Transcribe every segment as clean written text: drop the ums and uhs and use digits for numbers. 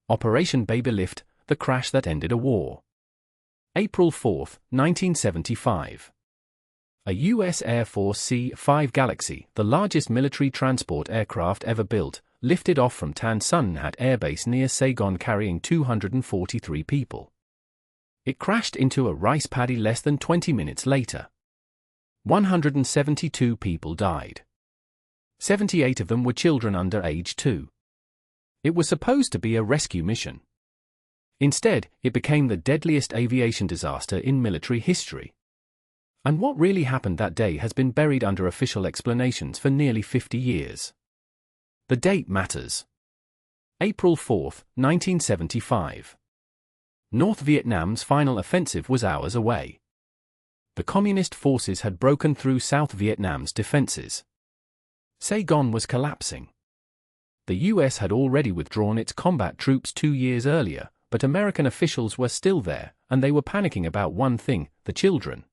Operation BABYLIFT, the crash that ended a war. April 4, 1975. A U.S. Air Force C-5A Galaxy, the largest military transport aircraft ever built, lifted off from Tan Son Nhat airbase near Saigon carrying 243 people. It crashed into a rice paddy less than 20 minutes later. 172 people died. 78 of them were children under age 2. It was supposed to be a rescue mission. Instead, it became the deadliest aviation disaster in military history. And what really happened that day has been buried under official explanations for nearly 50 years. The date matters. April 4, 1975. North Vietnam's final offensive was hours away. The Communist forces had broken through South Vietnam's defenses. Saigon was collapsing. The U.S. had already withdrawn its combat troops 2 years earlier, but American officials were still there, and they were panicking about one thing: the children.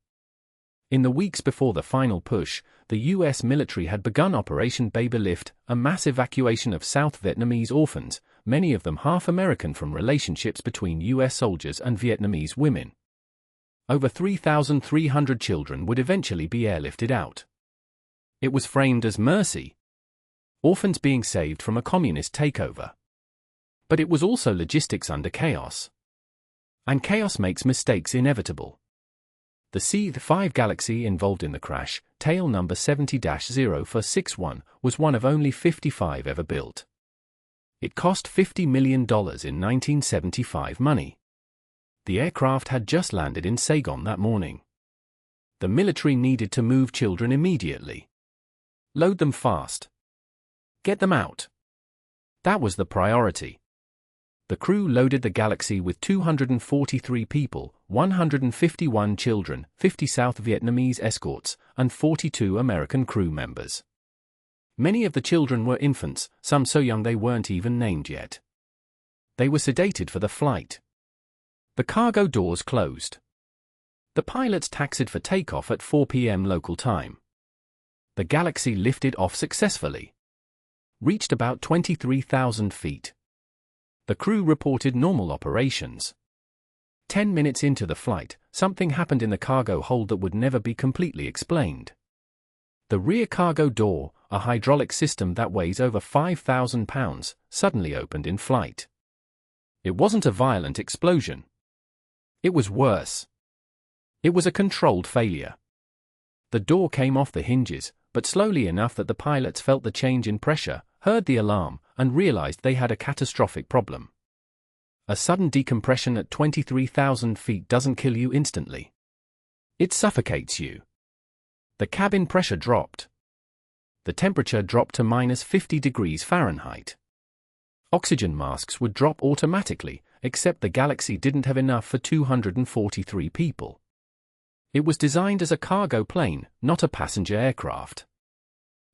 In the weeks before the final push, the U.S. military had begun Operation BABYLIFT, a mass evacuation of South Vietnamese orphans, many of them half American from relationships between U.S. soldiers and Vietnamese women. Over 3,300 children would eventually be airlifted out. It was framed as mercy. Orphans being saved from a communist takeover. But it was also logistics under chaos. And chaos makes mistakes inevitable. The C-5A Galaxy involved in the crash, tail number 70-0461, was one of only 55 ever built. It cost $50 million in 1975 money. The aircraft had just landed in Saigon that morning. The military needed to move children immediately. Load them fast. Get them out. That was the priority. The crew loaded the Galaxy with 243 people, 151 children, 50 South Vietnamese escorts, and 42 American crew members. Many of the children were infants, some so young they weren't even named yet. They were sedated for the flight. The cargo doors closed. The pilots taxied for takeoff at 4 p.m. local time. The Galaxy lifted off successfully. Reached about 23,000 feet. The crew reported normal operations. 10 minutes into the flight, something happened in the cargo hold that would never be completely explained. The rear cargo door, a hydraulic system that weighs over 5,000 pounds, suddenly opened in flight. It wasn't a violent explosion. It was worse. It was a controlled failure. The door came off the hinges, but slowly enough that the pilots felt the change in pressure, heard the alarm, and realized they had a catastrophic problem. A sudden decompression at 23,000 feet doesn't kill you instantly. It suffocates you. The cabin pressure dropped. The temperature dropped to -50 degrees Fahrenheit. Oxygen masks would drop automatically, except the Galaxy didn't have enough for 243 people. It was designed as a cargo plane, not a passenger aircraft.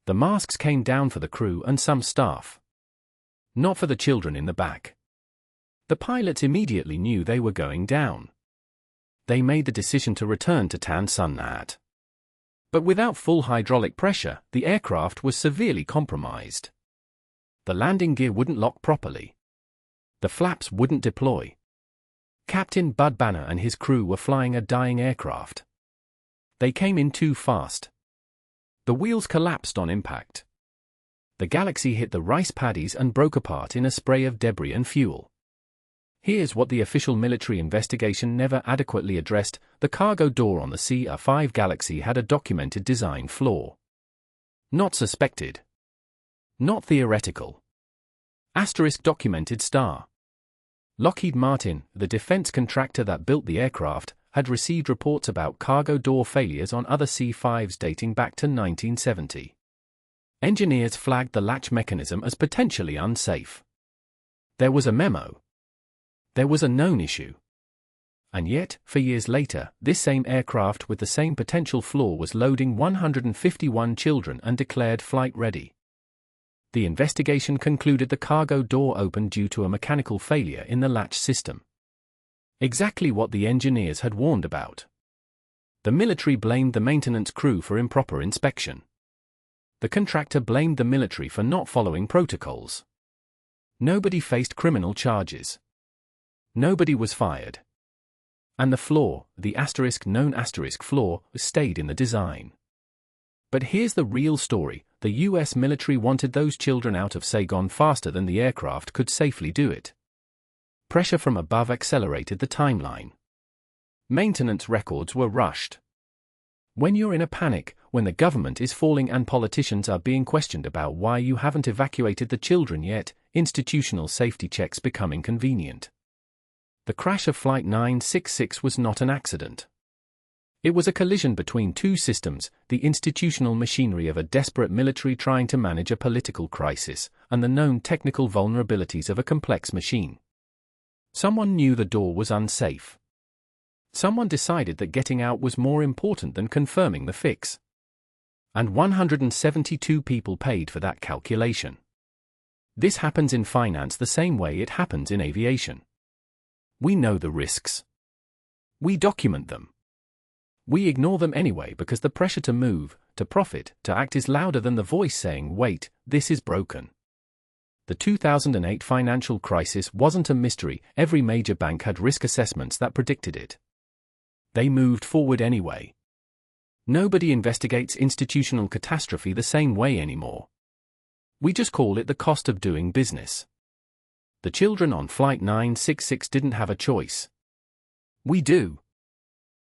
The masks came down for the crew and some staff. Not for the children in the back. The pilots immediately knew they were going down. They made the decision to return to Tan Son Nhat. But without full hydraulic pressure, the aircraft was severely compromised. The landing gear wouldn't lock properly. The flaps wouldn't deploy. Captain Bud Banner and his crew were flying a dying aircraft. They came in too fast. The wheels collapsed on impact. The Galaxy hit the rice paddies and broke apart in a spray of debris and fuel. Here's what the official military investigation never adequately addressed: the cargo door on the C-5A Galaxy had a documented design flaw. Not suspected. Not theoretical. Asterisk documented star. Lockheed Martin, the defense contractor that built the aircraft, had received reports about cargo door failures on other C-5s dating back to 1970. Engineers flagged the latch mechanism as potentially unsafe. There was a memo. There was a known issue. And yet, for years later, this same aircraft with the same potential flaw was loading 151 children and declared flight ready. The investigation concluded the cargo door opened due to a mechanical failure in the latch system. Exactly what the engineers had warned about. The military blamed the maintenance crew for improper inspection. The contractor blamed the military for not following protocols. Nobody faced criminal charges. Nobody was fired. And the flaw, the known flaw, stayed in the design. But here's the real story: the US military wanted those children out of Saigon faster than the aircraft could safely do it. Pressure from above accelerated the timeline. Maintenance records were rushed. When you're in a panic, when the government is falling and politicians are being questioned about why you haven't evacuated the children yet, institutional safety checks become inconvenient. The crash of Flight 966 was not an accident. It was a collision between two systems: the institutional machinery of a desperate military trying to manage a political crisis, and the known technical vulnerabilities of a complex machine. Someone knew the door was unsafe. Someone decided that getting out was more important than confirming the fix. And 172 people paid for that calculation. This happens in finance the same way it happens in aviation. We know the risks. We document them. We ignore them anyway because the pressure to move, to profit, to act is louder than the voice saying, "Wait, this is broken." The 2008 financial crisis wasn't a mystery. Every major bank had risk assessments that predicted it. They moved forward anyway. Nobody investigates institutional catastrophe the same way anymore. We just call it the cost of doing business. The children on Flight 966 didn't have a choice. We do.